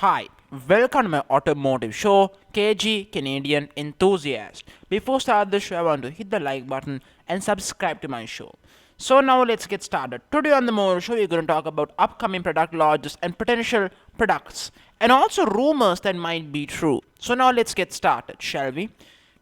Hi, welcome to my automotive show, KG Canadian Enthusiast. Before start the show, I want to hit the like button and subscribe to my show. So now let's get started. Today on the Motor Show, we're going to talk about upcoming product launches and potential products, and also rumors that might be true. So now let's get started, shall we?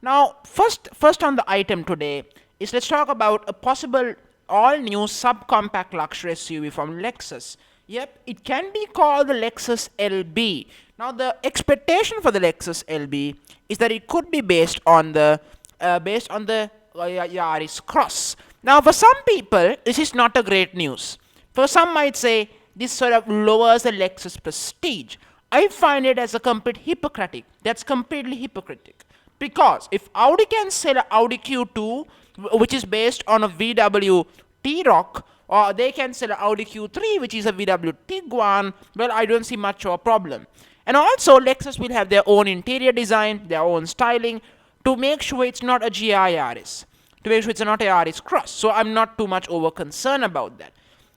Now, first on the item today is let's talk about a possible all-new subcompact luxury SUV from Lexus. Yep, it can be called the Lexus LB. Now, the expectation for the Lexus LB is that it could be based on the Yaris Cross. Now, for some people, this is not a great news. For some might say this sort of lowers the Lexus prestige. I find it as a complete hypocritic. That's completely hypocritic. Because if Audi can sell an Audi Q2, which is based on a VW T-Roc, or they can sell an Audi Q3, which is a VW Tiguan, well, I don't see much of a problem. And also, Lexus will have their own interior design, their own styling, to make sure it's not a GI Yaris, to make sure it's not a Yaris Cross. So I'm not too much over concerned about that.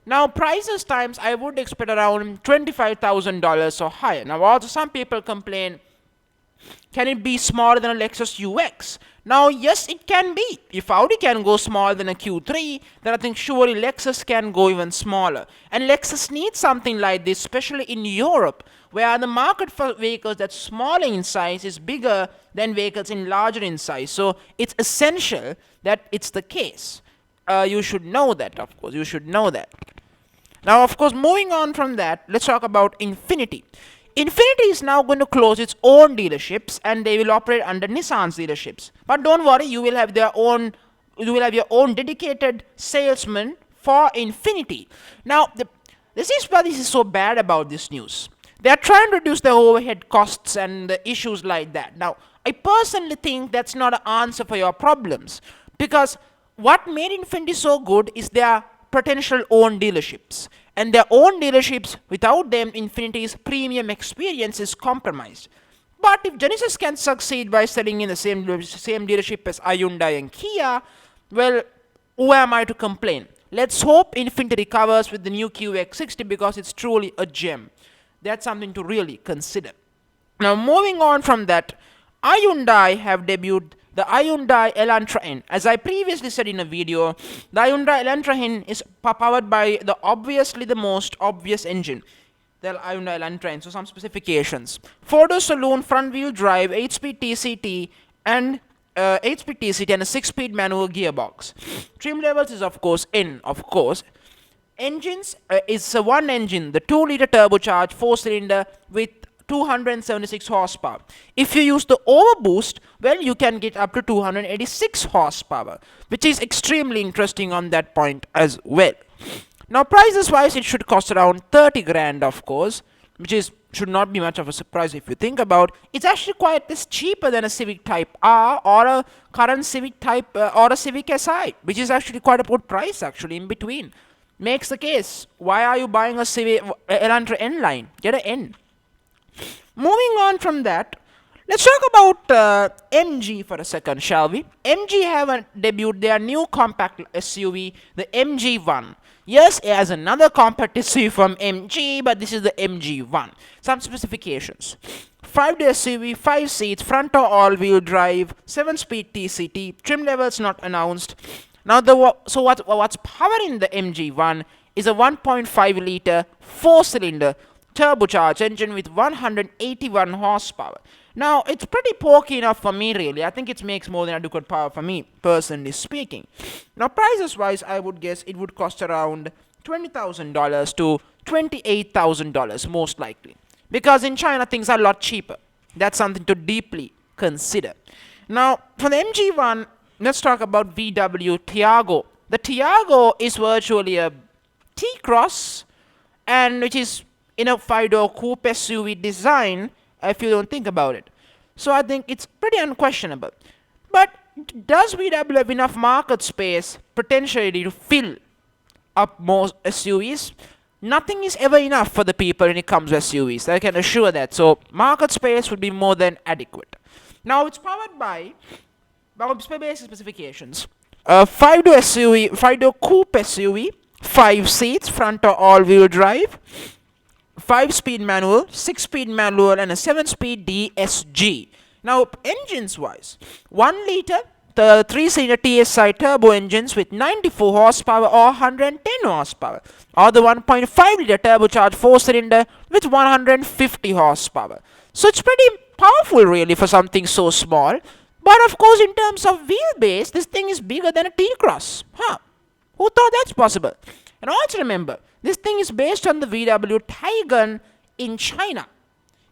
Now, prices times, I would expect around $25,000 or higher. Now, also some people complain, can it be smaller than a Lexus UX? Now, yes, it can be. If Audi can go smaller than a Q3, then I think surely Lexus can go even smaller. And Lexus needs something like this, especially in Europe, where the market for vehicles that's smaller in size is bigger than vehicles in larger in size. So it's essential that it's the case. You should know that, of course. You should know that. Now, of course, moving on from that, let's talk about Infiniti. Infiniti is now going to close its own dealerships and they will operate under Nissan's dealerships. But don't worry, you will have your own dedicated salesman for Infiniti. Now, this is why this is so bad about this news. They are trying to reduce the overhead costs and the issues like that. Now, I personally think that's not an answer for your problems, because what made Infiniti so good is their potential own dealerships. And their own dealerships, without them, Infiniti's premium experience is compromised. But if Genesis can succeed by selling in the same dealership as Hyundai and Kia, well, who am I to complain? Let's hope Infiniti recovers with the new QX60, because it's truly a gem. That's something to really consider. Now, moving on from that, Hyundai have debuted the Hyundai Elantra N. As I previously said in a video, the Hyundai Elantra N is powered by the most obvious engine, the Hyundai Elantra N. So some specifications: 4-door saloon, front-wheel drive, 8-speed TCT, and a 6-speed manual gearbox. Trim levels is of course N. Of course, engines is one engine, the 2-liter turbocharged 4-cylinder with 276 horsepower. If you use the overboost, well, you can get up to 286 horsepower, which is extremely interesting on that point as well. Now, prices wise, it should cost around 30 grand, of course, which should not be much of a surprise if you think about. It's actually quite this cheaper than a Civic Type R or a current Civic Type or a Civic Si, which is actually quite a good price actually in between. Makes the case, why are you buying a Civic Elantra N line? Get an N. Moving on from that, let's talk about MG for a second, shall we? MG have debuted their new compact SUV, the MG1. Yes, it has another compact SUV from MG, but this is the MG1. Some specifications: 5-door SUV, 5 seats, front or all-wheel drive, 7-speed TCT, trim levels not announced. Now, what's powering the MG1 is a 1.5-liter 4-cylinder turbocharged engine with 181 horsepower. Now, it's pretty pokey enough for me, really. I think it makes more than adequate power for me, personally speaking. Now, prices wise, I would guess it would cost around $20,000 to $28,000 most likely, because in China things are a lot cheaper. That's something to deeply consider. Now, for the MG1, let's talk about VW Tiago. The Tiago is virtually a T-Cross, and which is in a 5-door coupe SUV design, if you don't think about it. So I think it's pretty unquestionable. But does VW have enough market space potentially to fill up more SUVs? Nothing is ever enough for the people when it comes to SUVs. I can assure that. So market space would be more than adequate. Now, it's powered by basic specifications: 5-door SUV, 5-door coupe SUV, 5 seats, front or all-wheel drive, 5-speed manual, 6-speed manual, and a 7-speed DSG. Now, engines wise, 1 liter, the 3-cylinder TSI turbo engines with 94 horsepower or 110 horsepower, or the 1.5 liter turbocharged 4-cylinder with 150 horsepower. So it's pretty powerful, really, for something so small. But of course, in terms of wheelbase, this thing is bigger than a T-Cross. Who thought that's possible? And also remember, this thing is based on the VW Taycan in China.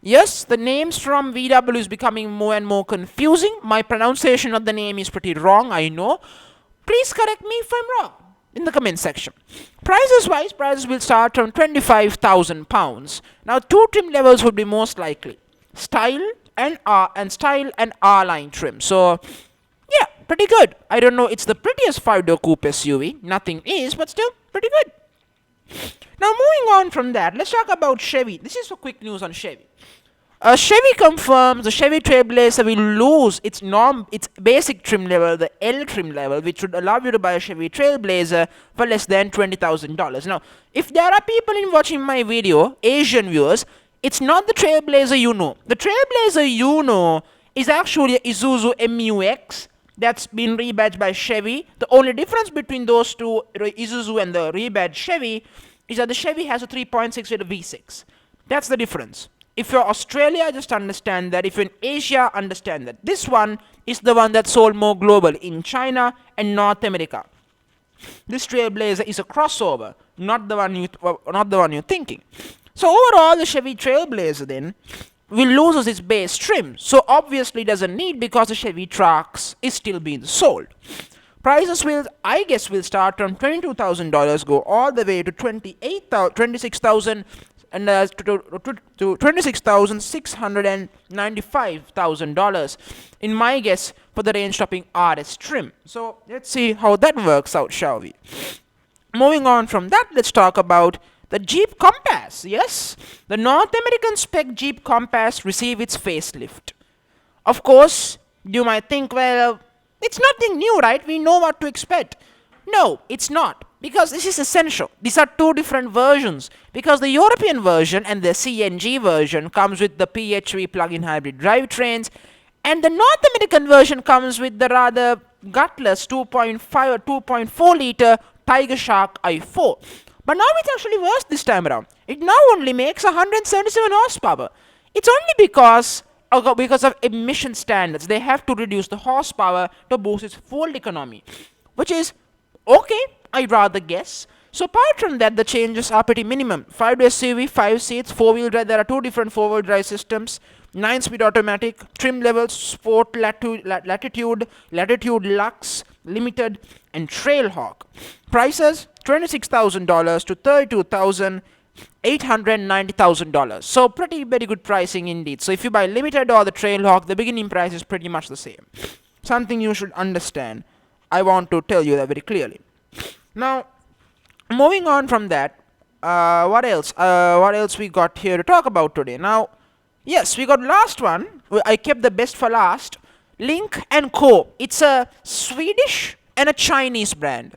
Yes, the names from VW is becoming more and more confusing. My pronunciation of the name is pretty wrong, I know. Please correct me if I'm wrong in the comment section. Prices wise, prices will start from £25,000. Now, 2 trim levels would be most likely. Style and R line trim. So, yeah, pretty good. I don't know, it's the prettiest 5-door coupe SUV. Nothing is, but still pretty good. Now, moving on from that, let's talk about Chevy. This is for quick news on Chevy. Chevy confirms the Chevy Trailblazer will lose its basic trim level, the L trim level, which would allow you to buy a Chevy Trailblazer for less than $20,000. Now, if there are people in watching my video, Asian viewers, it's not the Trailblazer you know. The Trailblazer you know is actually a Isuzu MUX that's been rebadged by Chevy. The only difference between those two, Isuzu and the rebadged Chevy, is that the Chevy has a 3.6 liter V6. That's the difference. If you're Australia, just understand that. If you're in Asia, understand that. This one is the one that's sold more global in China and North America. This Trailblazer is a crossover, not the one you're thinking. So overall, the Chevy Trailblazer then will lose its base trim. So obviously doesn't need, because the Chevy Trax is still being sold. Prices will start from $22,000, go all the way to $26,000 and to $26,695,000 in my guess for the range-topping RS trim. So let's see how that works out, shall we? Moving on from that, let's talk about the Jeep Compass. Yes, the North American spec Jeep Compass received its facelift. Of course, you might think, well, it's nothing new, right? We know what to expect. No, it's not, because this is essential. These are 2 different versions, because the European version and the CNG version comes with the PHEV plug-in hybrid drivetrains, and the North American version comes with the rather gutless 2.5 or 2.4 liter Tiger Shark i4. But now it's actually worse this time around. It now only makes 177 horsepower. It's only because of emission standards. They have to reduce the horsepower to boost its fuel economy, which is okay, I'd rather guess. So apart from that, the changes are pretty minimum. 5-door SUV, 5 seats, 4-wheel drive. There are 2 different 4-wheel drive systems. 9-speed automatic, trim levels, Sport, Latitude, Lux, Limited, and Trailhawk. Prices, $26,000 to $32,890,000. So pretty very good pricing indeed. So if you buy Limited or the Trailhawk, the beginning price is pretty much the same. Something you should understand. I want to tell you that very clearly. Now, moving on from that, what else? What else we got here to talk about today? Now, yes, we got last one. I kept the best for last. Link & Co. It's a Swedish and a Chinese brand,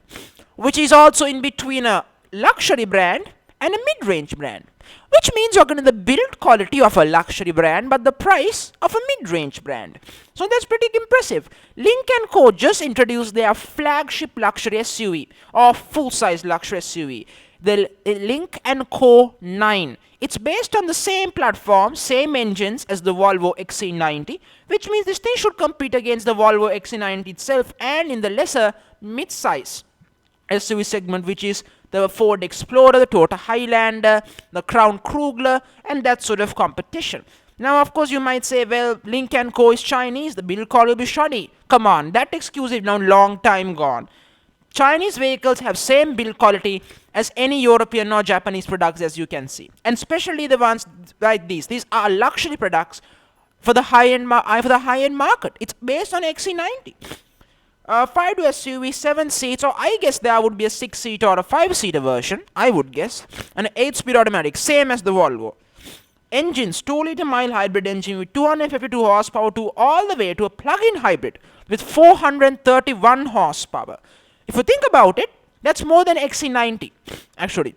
which is also in between a luxury brand and a mid-range brand, which means you're getting the build quality of a luxury brand but the price of a mid-range brand. So that's pretty impressive. Link & Co. just introduced their flagship luxury SUV or full-size luxury SUV, the Link & Co. 9. It's based on the same platform, same engines as the Volvo XC90, which means this thing should compete against the Volvo XC90 itself and in the lesser mid-size SUV segment, which is the Ford Explorer, the Toyota Highlander, the Crown Krugler, and that sort of competition. Now, of course, you might say, well, Link & Co. is Chinese, the build quality will be shoddy. Come on, that excuse is now long time gone. Chinese vehicles have same build quality as any European or Japanese products, as you can see, and especially the ones like these. These are luxury products for the high-end market. It's based on XC90. 5-door SUV, 7 seats, or I guess there would be a 6-seater or a 5-seater version, I would guess, and an 8-speed automatic, same as the Volvo. Engines, 2-liter mild hybrid engine with 252 horsepower to all the way to a plug-in hybrid with 431 horsepower. If you think about it, that's more than XC90, actually.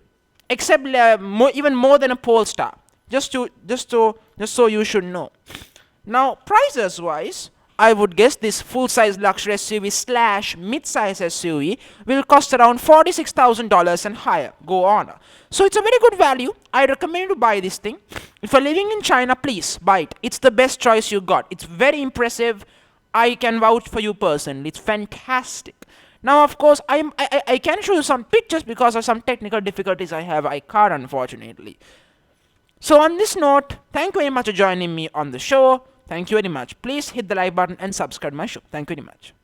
except even more than a Polestar. Just so you should know. Now, prices wise, I would guess this full-size luxury SUV slash mid-size SUV will cost around $46,000 and higher. Go on. So it's a very good value. I recommend you to buy this thing. If you're living in China, please buy it. It's the best choice you got. It's very impressive. I can vouch for you personally. It's fantastic. Now, of course, I can show you some pictures because of some technical difficulties I have. I can't, unfortunately. So on this note, thank you very much for joining me on the show. Thank you very much. Please hit the like button and subscribe my show. Thank you very much.